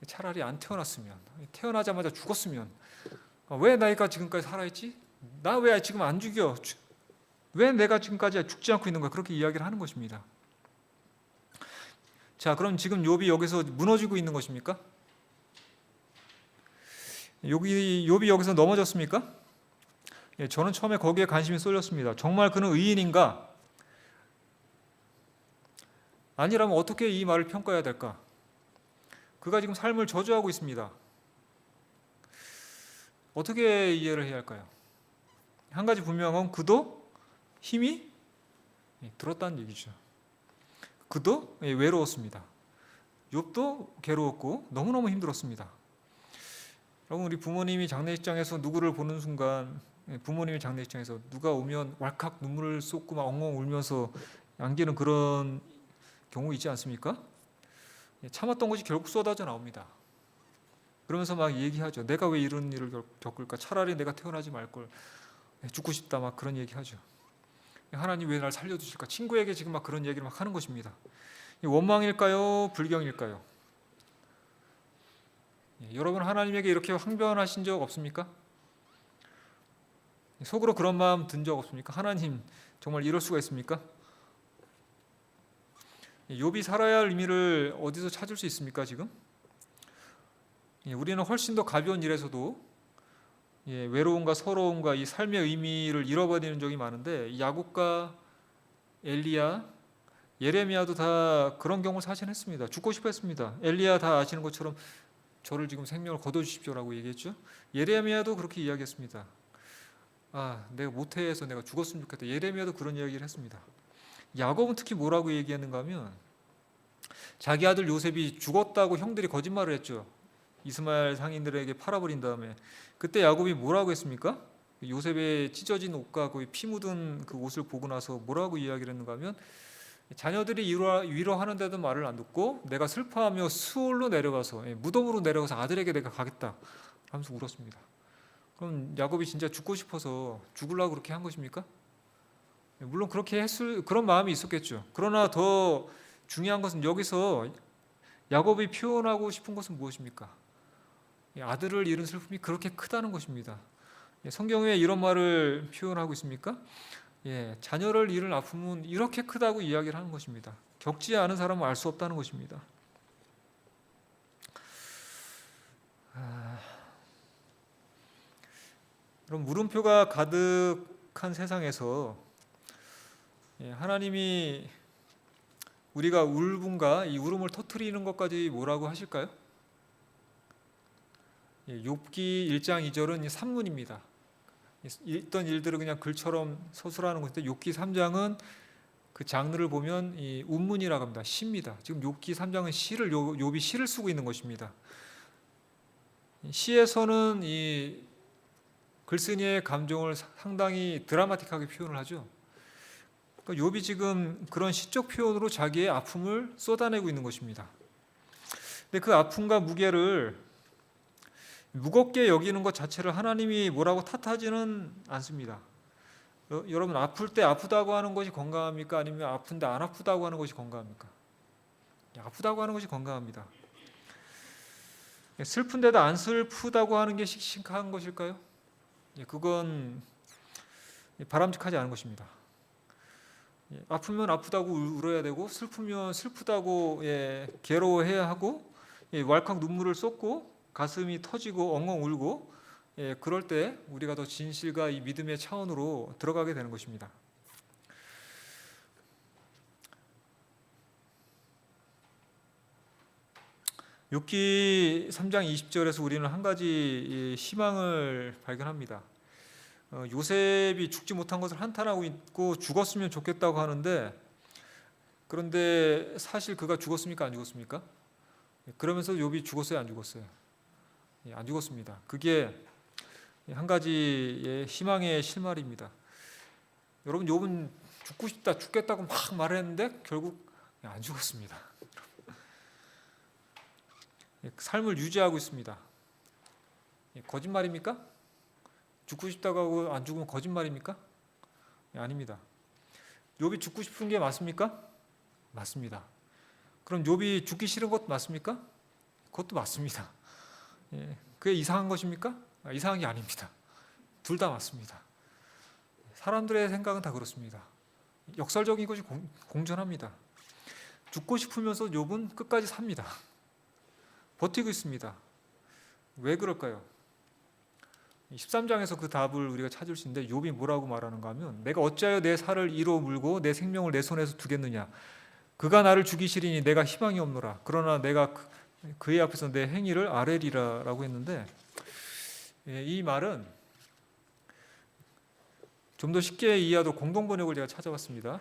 차라리 안 태어났으면, 태어나자마자 죽었으면, 왜 나이가 지금까지 살아있지? 나 왜 지금 안 죽여? 왜 내가 지금까지 죽지 않고 있는 거야? 그렇게 이야기를 하는 것입니다. 자, 그럼 지금 욥이 여기서 무너지고 있는 것입니까? 욥이 여기서 넘어졌습니까? 저는 처음에 거기에 관심이 쏠렸습니다. 정말 그는 의인인가? 아니라면 어떻게 이 말을 평가해야 될까? 그가 지금 삶을 저주하고 있습니다. 어떻게 이해를 해야 할까요? 한 가지 분명한 그도 힘이 들었다는 얘기죠. 그도 외로웠습니다. 욥도 괴로웠고 너무너무 힘들었습니다. 여러분, 우리 부모님이 장례식장에서 누구를 보는 순간, 부모님이 장례식장에서 누가 오면 왈칵 눈물을 쏟고 막 엉엉 울면서 안기는 그런 경우 있지 않습니까? 참았던 것이 결국 쏟아져 나옵니다. 그러면서 막 얘기하죠. 내가 왜 이런 일을 겪을까? 차라리 내가 태어나지 말걸. 죽고 싶다 막 그런 얘기하죠. 하나님 왜 날 살려주실까? 친구에게 지금 막 그런 얘기를 막 하는 것입니다. 원망일까요? 불경일까요? 여러분, 하나님에게 이렇게 항변하신 적 없습니까? 속으로 그런 마음 든 적 없습니까? 하나님 정말 이럴 수가 있습니까? 욥이 살아야 할 의미를 어디서 찾을 수 있습니까 지금? 우리는 훨씬 더 가벼운 일에서도 외로움과 서러움과 이 삶의 의미를 잃어버리는 적이 많은데, 야곱과 엘리야, 예레미야도 다 그런 경우를 사실했습니다. 죽고 싶어 했습니다. 엘리야 다 아시는 것처럼 저를 지금 생명을 거둬주십시오라고 얘기했죠. 예레미야도 그렇게 이야기했습니다. 내가 모태에서 내가 죽었으면 좋겠다. 예레미야도 그런 이야기를 했습니다. 야곱은 특히 뭐라고 얘기했는가 하면, 자기 아들 요셉이 죽었다고 형들이 거짓말을 했죠. 이스마엘 상인들에게 팔아버린 다음에. 그때 야곱이 뭐라고 했습니까? 요셉의 찢어진 옷과 거의 피 묻은 그 옷을 보고 나서 뭐라고 이야기를 했는가 하면, 자녀들이 위로하는데도 말을 안 듣고 내가 슬퍼하며 수올로 내려가서, 무덤으로 내려가서 아들에게 내가 가겠다 하면서 울었습니다. 그럼 야곱이 진짜 죽고 싶어서 죽으려고 그렇게 한 것입니까? 물론 그렇게 그런 마음이 있었겠죠. 그러나 더 중요한 것은 여기서 야곱이 표현하고 싶은 것은 무엇입니까? 아들을 잃은 슬픔이 그렇게 크다는 것입니다. 성경에 이런 말을 표현하고 있습니까? 자녀를 잃은 아픔은 이렇게 크다고 이야기를 하는 것입니다. 겪지 않은 사람은 알 수 없다는 것입니다. 그럼 물음표가 가득한 세상에서 하나님이 우리가 울분과 이 울음을 터뜨리는 것까지 뭐라고 하실까요? 욥기 1장 2절은 산문입니다. 있던 일들을 그냥 글처럼 서술하는 것인데 욥기 3장은 그 장르를 보면 이 운문이라고 합니다. 시입니다. 지금 욥기 3장은 시를 욥이 시를 쓰고 있는 것입니다. 시에서는 이 글쓴이의 감정을 상당히 드라마틱하게 표현을 하죠. 그러니까 욥이 지금 그런 시적 표현으로 자기의 아픔을 쏟아내고 있는 것입니다. 근데 그 아픔과 무게를 무겁게 여기는 것 자체를 하나님이 뭐라고 탓하지는 않습니다. 여러분, 아플 때 아프다고 하는 것이 건강합니까? 아니면 아픈데 안 아프다고 하는 것이 건강합니까? 아프다고 하는 것이 건강합니다. 슬픈데도 안 슬프다고 하는 게 씩씩한 것일까요? 그건 바람직하지 않은 것입니다. 아프면 아프다고 울어야 되고, 슬프면 슬프다고 괴로워해야 하고, 왈칵 눈물을 쏟고 가슴이 터지고 엉엉 울고, 그럴 때 우리가 더 진실과 이 믿음의 차원으로 들어가게 되는 것입니다. 욥기 3장 20절에서 우리는 한 가지 희망을 발견합니다. 요셉이 죽지 못한 것을 한탄하고 있고 죽었으면 좋겠다고 하는데, 그런데 사실 그가 죽었습니까? 안 죽었습니까? 그러면서 욥이 죽었어요? 안 죽었어요? 안 죽었습니다. 그게 한 가지의 희망의 실마리입니다. 여러분, 욥은 죽고 싶다, 죽겠다고 막 말했는데 결국 안 죽었습니다. 삶을 유지하고 있습니다. 거짓말입니까? 죽고 싶다고 하고 안 죽으면 거짓말입니까? 아닙니다. 욥이 죽고 싶은 게 맞습니까? 맞습니다. 그럼 욥이 죽기 싫은 것 맞습니까? 그것도 맞습니다. 그게 이상한 것입니까? 이상한 게 아닙니다. 둘 다 맞습니다. 사람들의 생각은 다 그렇습니다. 역설적인 것이 공존합니다. 죽고 싶으면서 욥은 끝까지 삽니다. 버티고 있습니다. 왜 그럴까요? 13장에서 그 답을 우리가 찾을 수 있는데, 욥이 뭐라고 말하는가 하면, 내가 어찌하여 내 살을 이로 물고 내 생명을 내 손에서 두겠느냐. 그가 나를 죽이시리니 내가 희망이 없노라. 그러나 내가 그의 앞에서 내 행위를 아뢰리라 라고 했는데, 이 말은 좀 더 쉽게 이해하도록 공동번역을 제가 찾아봤습니다.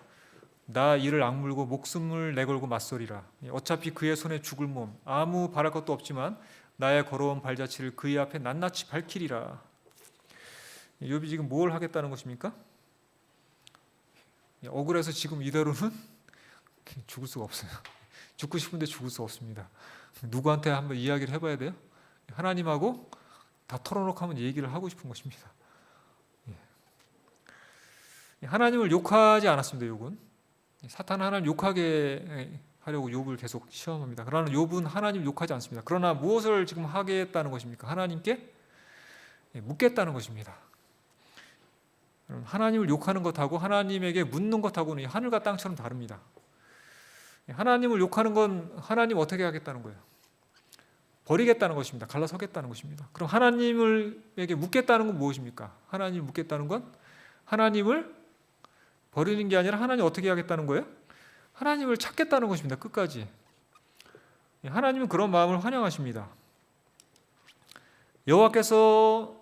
나 이를 악물고 목숨을 내걸고 맞서리라. 어차피 그의 손에 죽을 몸, 아무 바랄 것도 없지만 나의 걸어온 발자취를 그의 앞에 낱낱이 밝히리라. 욥이 지금 뭘 하겠다는 것입니까? 억울해서 지금 이대로는 죽을 수가 없어요. 죽고 싶은데 죽을 수 없습니다. 누구한테 한번 이야기를 해봐야 돼요? 하나님하고 다 털어놓고 한번 얘기를 하고 싶은 것입니다. 하나님을 욕하지 않았습니다. 욥은 사탄은 하나님 욕하게 하려고 욥을 계속 시험합니다. 그러나 욥은 하나님 욕하지 않습니다. 그러나 무엇을 지금 하겠다는 것입니까? 하나님께 묻겠다는 것입니다. 하나님을 욕하는 것하고 하나님에게 묻는 것하고는 하늘과 땅처럼 다릅니다. 하나님을 욕하는 건 하나님 어떻게 하겠다는 거예요? 버리겠다는 것입니다. 갈라서겠다는 것입니다. 그럼 하나님에게 묻겠다는 건 무엇입니까? 하나님을 묻겠다는 건 하나님을 버리는 게 아니라 하나님 어떻게 하겠다는 거예요? 하나님을 찾겠다는 것입니다. 끝까지. 하나님은 그런 마음을 환영하십니다. 여호와께서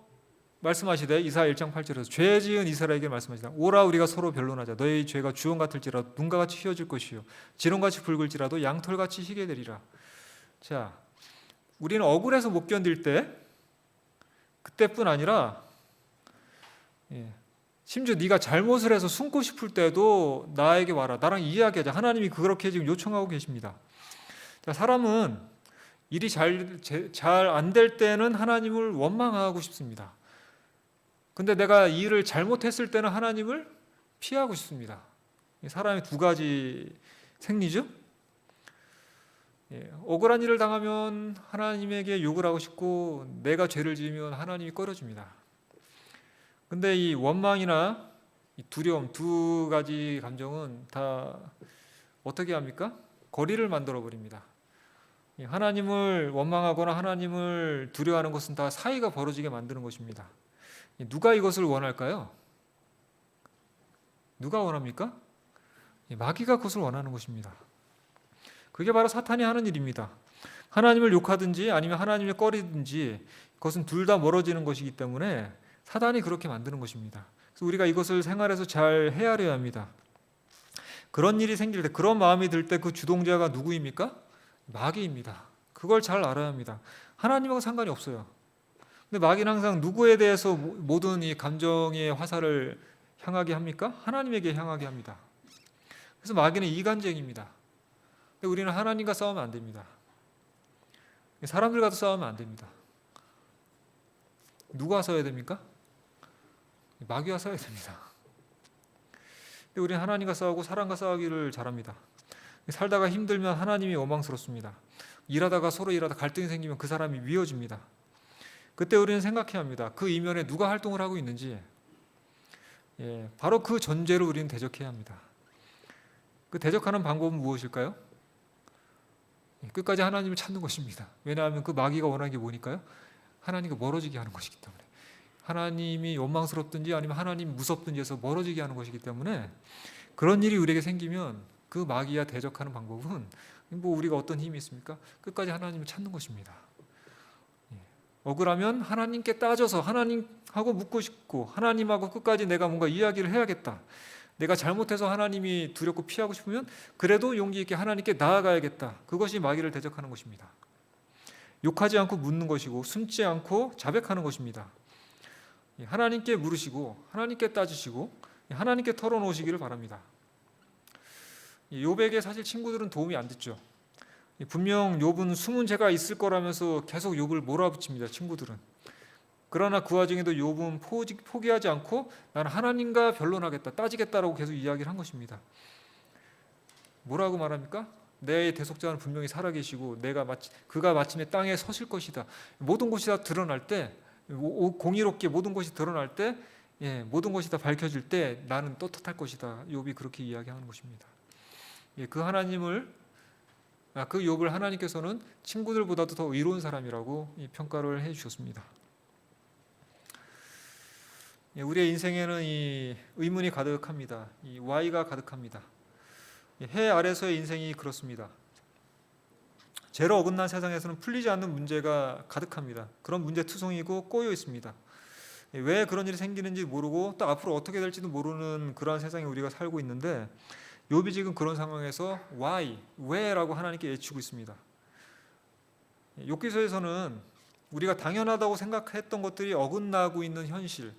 말씀하시되, 이사야 1장 8절에서 죄 지은 이스라엘에게 말씀하시다. 오라 우리가 서로 변론하자. 너희 죄가 주홍 같을지라도 눈과 같이 휘어질 것이요 지렁같이 붉을지라도 양털같이 희게 되리라. 자, 우리는 억울해서 못 견딜 때, 그때뿐 아니라 심지어 네가 잘못을 해서 숨고 싶을 때도 나에게 와라. 나랑 이야기하자. 하나님이 그렇게 지금 요청하고 계십니다. 자, 사람은 일이 잘 안 될 때는 하나님을 원망하고 싶습니다. 근데 내가 이 일을 잘못했을 때는 하나님을 피하고 싶습니다. 사람의 두 가지 생리죠. 억울한 일을 당하면 하나님에게 욕을 하고 싶고, 내가 죄를 지으면 하나님이 꺼려줍니다. 근데 이 원망이나 이 두려움 두 가지 감정은 다 어떻게 합니까? 거리를 만들어 버립니다. 하나님을 원망하거나 하나님을 두려워하는 것은 다 사이가 벌어지게 만드는 것입니다. 누가 이것을 원할까요? 누가 원합니까? 마귀가 그것을 원하는 것입니다. 그게 바로 사탄이 하는 일입니다. 하나님을 욕하든지 아니면 하나님을 꺼리든지 그것은 둘 다 멀어지는 것이기 때문에 사탄이 그렇게 만드는 것입니다. 그래서 우리가 이것을 생활에서 잘 헤아려야 합니다. 그런 일이 생길 때, 그런 마음이 들 때 그 주동자가 누구입니까? 마귀입니다. 그걸 잘 알아야 합니다. 하나님하고 상관이 없어요. 근데 마귀는 항상 누구에 대해서 모든 이 감정의 화살을 향하게 합니까? 하나님에게 향하게 합니다. 그래서 마귀는 이간쟁입니다. 근데 우리는 하나님과 싸우면 안 됩니다. 사람들과도 싸우면 안 됩니다. 누가 싸워야 됩니까? 마귀와 싸워야 됩니다. 근데 우리는 하나님과 싸우고 사람과 싸우기를 잘합니다. 살다가 힘들면 하나님이 원망스럽습니다. 일하다가 서로 일하다 갈등이 생기면 그 사람이 미워집니다. 그때 우리는 생각해야 합니다. 그 이면에 누가 활동을 하고 있는지, 바로 그 전제로 우리는 대적해야 합니다. 그 대적하는 방법은 무엇일까요? 끝까지 하나님을 찾는 것입니다. 왜냐하면 그 마귀가 원하는 게 뭐니까요? 하나님과 멀어지게 하는 것이기 때문에. 하나님이 원망스럽든지 아니면 하나님 무섭든지 해서 멀어지게 하는 것이기 때문에 그런 일이 우리에게 생기면 그 마귀와 대적하는 방법은 뭐 우리가 어떤 힘이 있습니까? 끝까지 하나님을 찾는 것입니다. 억울하면 하나님께 따져서 하나님하고 묻고 싶고 하나님하고 끝까지 내가 뭔가 이야기를 해야겠다. 내가 잘못해서 하나님이 두렵고 피하고 싶으면 그래도 용기 있게 하나님께 나아가야겠다. 그것이 마귀를 대적하는 것입니다. 욕하지 않고 묻는 것이고 숨지 않고 자백하는 것입니다. 하나님께 물으시고 하나님께 따지시고 하나님께 털어놓으시기를 바랍니다. 욥에게 사실 친구들은 도움이 안 됐죠. 분명 욥은 숨은 죄가 있을 거라면서 계속 욥을 몰아붙입니다. 친구들은. 그러나 그 와중에도 욥은 포기하지 않고 나는 하나님과 변론하겠다, 따지겠다라고 계속 이야기를 한 것입니다. 뭐라고 말합니까? 내 대속자는 분명히 살아계시고 그가 마침내 땅에 서실 것이다. 모든 것이 다 드러날 때, 공의롭게 모든 것이 드러날 때, 모든 것이 다 밝혀질 때 나는 떳떳할 것이다. 욥이 그렇게 이야기하는 것입니다. 그 욥을 하나님께서는 친구들보다도 더 의로운 사람이라고 평가를 해주셨습니다. 우리의 인생에는 이 의문이 가득합니다. 이 Y가 가득합니다. 해 아래서의 인생이 그렇습니다. 죄로 어긋난 세상에서는 풀리지 않는 문제가 가득합니다. 그런 문제투성이고 꼬여 있습니다. 왜 그런 일이 생기는지 모르고 또 앞으로 어떻게 될지도 모르는 그러한 세상에 우리가 살고 있는데 욥이 지금 그런 상황에서 why, 왜라고 하나님께 외치고 있습니다. 욥기서에서는 우리가 당연하다고 생각했던 것들이 어긋나고 있는 현실,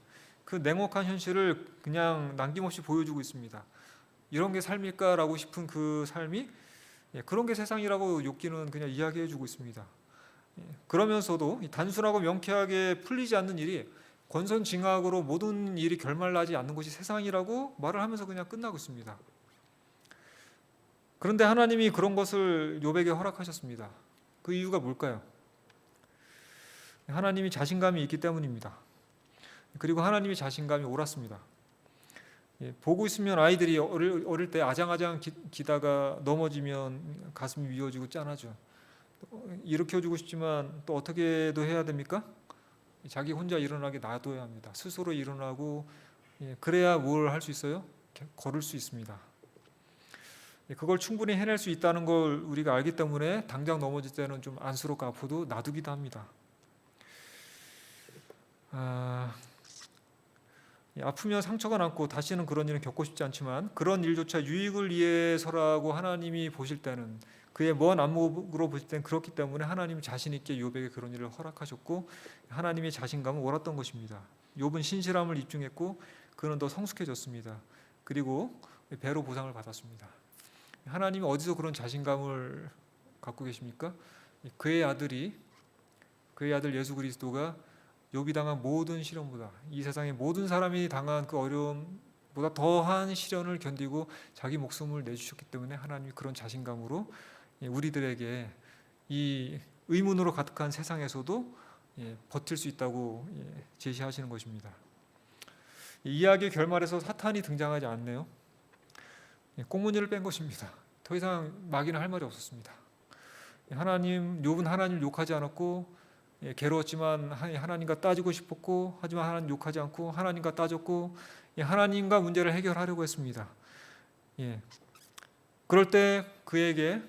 그 냉혹한 현실을 그냥 남김없이 보여주고 있습니다. 이런 게 삶일까라고 싶은 그 삶이 그런 게 세상이라고 욥기는 그냥 이야기해주고 있습니다. 그러면서도 단순하고 명쾌하게 풀리지 않는 일이 권선징악으로 모든 일이 결말나지 않는 것이 세상이라고 말을 하면서 그냥 끝나고 있습니다. 그런데 하나님이 그런 것을 욥에게 허락하셨습니다. 그 이유가 뭘까요? 하나님이 자신감이 있기 때문입니다. 그리고 하나님이 자신감이 옳았습니다. 보고 있으면 아이들이 어릴 때 아장아장 기다가 넘어지면 가슴이 미어지고 짠하죠. 일으켜주고 싶지만 또 어떻게도 해야 됩니까? 자기 혼자 일어나게 놔둬야 합니다. 스스로 일어나고 그래야 뭘 할 수 있어요? 걸을 수 있습니다. 그걸 충분히 해낼 수 있다는 걸 우리가 알기 때문에 당장 넘어질 때는 좀 안쓰럽고 아파도 놔두기도 합니다. 아프면 상처가 남고 다시는 그런 일은 겪고 싶지 않지만 그런 일조차 유익을 위해서라고 하나님이 보실 때는 그의 먼 안목으로 보실 때는 그렇기 때문에 하나님이 자신 있게 욥에게 그런 일을 허락하셨고 하나님의 자신감은 옳았던 것입니다. 욥은 신실함을 입증했고 그는 더 성숙해졌습니다. 그리고 배로 보상을 받았습니다. 하나님이 어디서 그런 자신감을 갖고 계십니까? 그의 아들 예수 그리스도가 욥이 당한 모든 시련보다 이 세상의 모든 사람이 당한 그 어려움보다 더한 시련을 견디고 자기 목숨을 내주셨기 때문에 하나님이 그런 자신감으로 우리들에게 이 의문으로 가득한 세상에서도 버틸 수 있다고 제시하시는 것입니다. 이 이야기 결말에서 사탄이 등장하지 않네요. 꽁무니를 뺀 것입니다. 더 이상 마귀는 할 말이 없었습니다. 욥은 하나님을 욕하지 않았고, 괴로웠지만 하나님과 따지고 싶었고, 하지만 하나님 욕하지 않고 하나님과 따졌고, 하나님과 문제를 해결하려고 했습니다. 그럴 때 그에게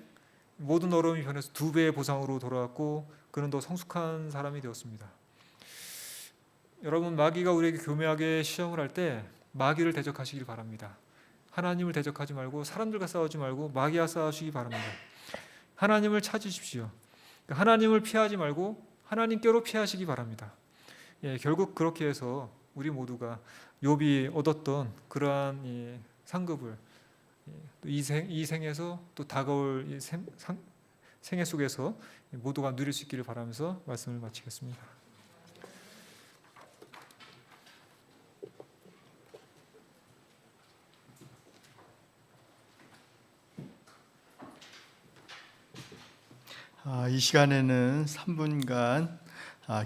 모든 어려움이 변해서 2배의 보상으로 돌아왔고, 그는 더 성숙한 사람이 되었습니다. 여러분, 마귀가 우리에게 교묘하게 시험을 할 때 마귀를 대적하시길 바랍니다. 하나님을 대적하지 말고 사람들과 싸우지 말고 마귀와 싸우시기 바랍니다. 하나님을 찾으십시오. 하나님을 피하지 말고 하나님께로 피하시기 바랍니다. 결국 그렇게 해서 우리 모두가 욥이 얻었던 그러한 상급을 이 생에서 또 다가올 생애 속에서 모두가 누릴 수 있기를 바라면서 말씀을 마치겠습니다. 이 시간에는 3분간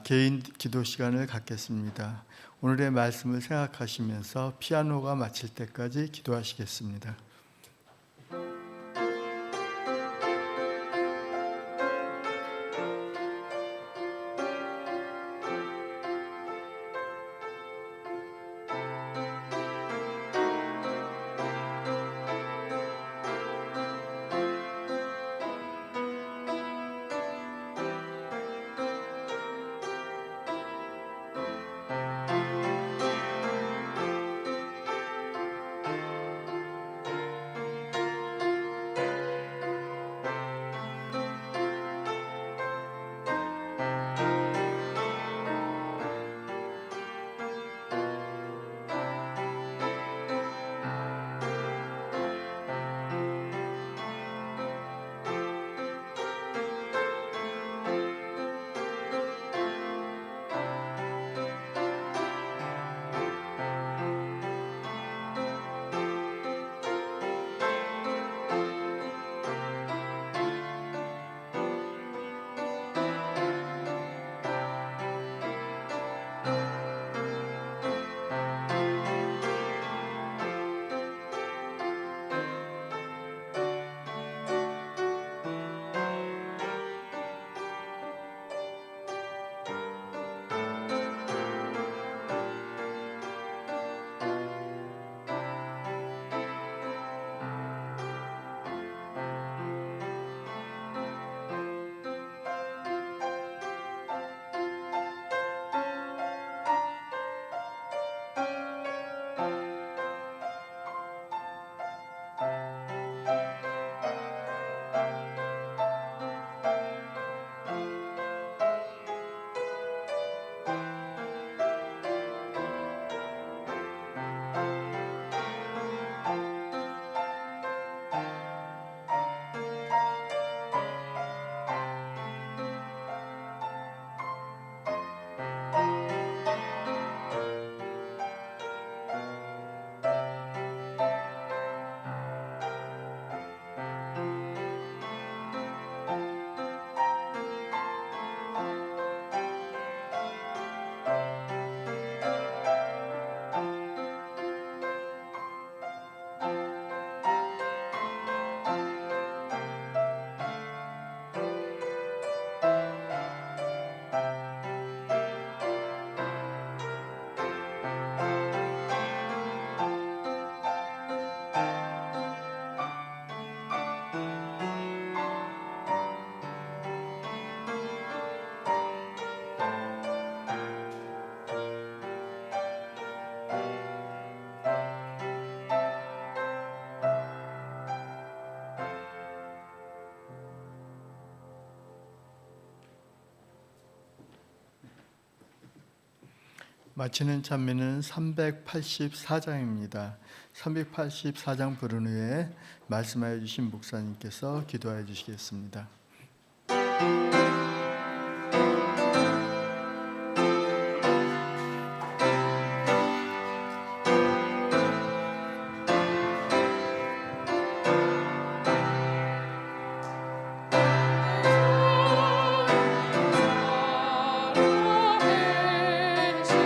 개인 기도 시간을 갖겠습니다. 오늘의 말씀을 생각하시면서 피아노가 마칠 때까지 기도하시겠습니다. 마치는 찬미는 384장입니다. 384장 부른 후에 말씀하여 주신 목사님께서 기도하여 주시겠습니다.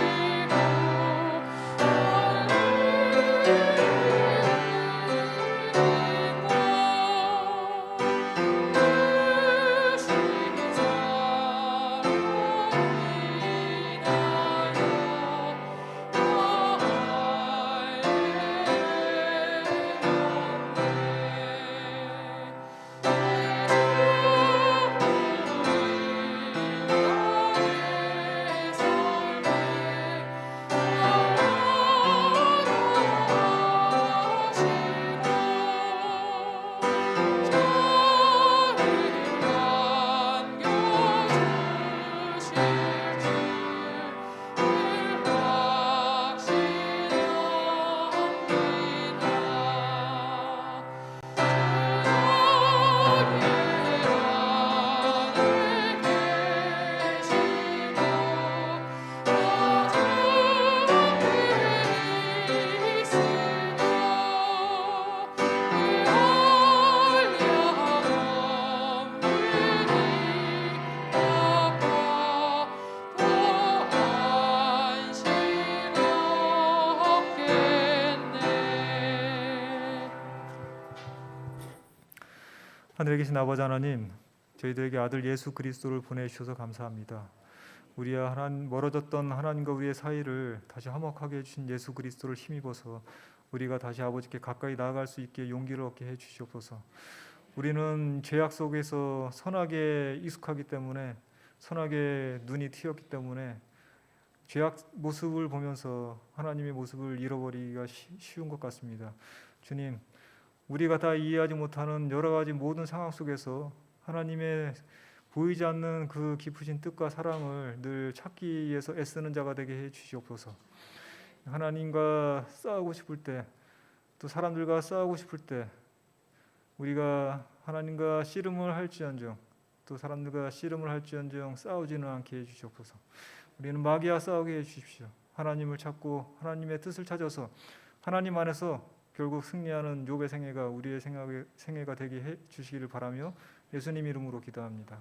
주 하늘에 계신 아버지 하나님, 저희들에게 아들 예수 그리스도를 보내주셔서 감사합니다. 우리와 멀어졌던 하나님과 우리의 사이를 다시 화목하게 해주신 예수 그리스도를 힘입어서 우리가 다시 아버지께 가까이 나아갈 수 있게 용기를 얻게 해주시옵소서. 우리는 죄악 속에서 선하게 익숙하기 때문에, 선하게 눈이 트였기 때문에 죄악 모습을 보면서 하나님의 모습을 잃어버리기가 쉬운 것 같습니다. 주님, 우리가 다 이해하지 못하는 여러 가지 모든 상황 속에서 하나님의 보이지 않는 그 깊으신 뜻과 사랑을 늘 찾기 위해서 애쓰는 자가 되게 해 주시옵소서. 하나님과 싸우고 싶을 때, 또 사람들과 싸우고 싶을 때, 우리가 하나님과 씨름을 할지언정, 또 사람들과 씨름을 할지언정 싸우지는 않게 해 주시옵소서. 우리는 마귀와 싸우게 해 주십시오. 하나님을 찾고 하나님의 뜻을 찾아서 하나님 안에서 결국 승리하는 욥의 생애가 우리의 생애가 되게 해 주시기를 바라며 예수님 이름으로 기도합니다.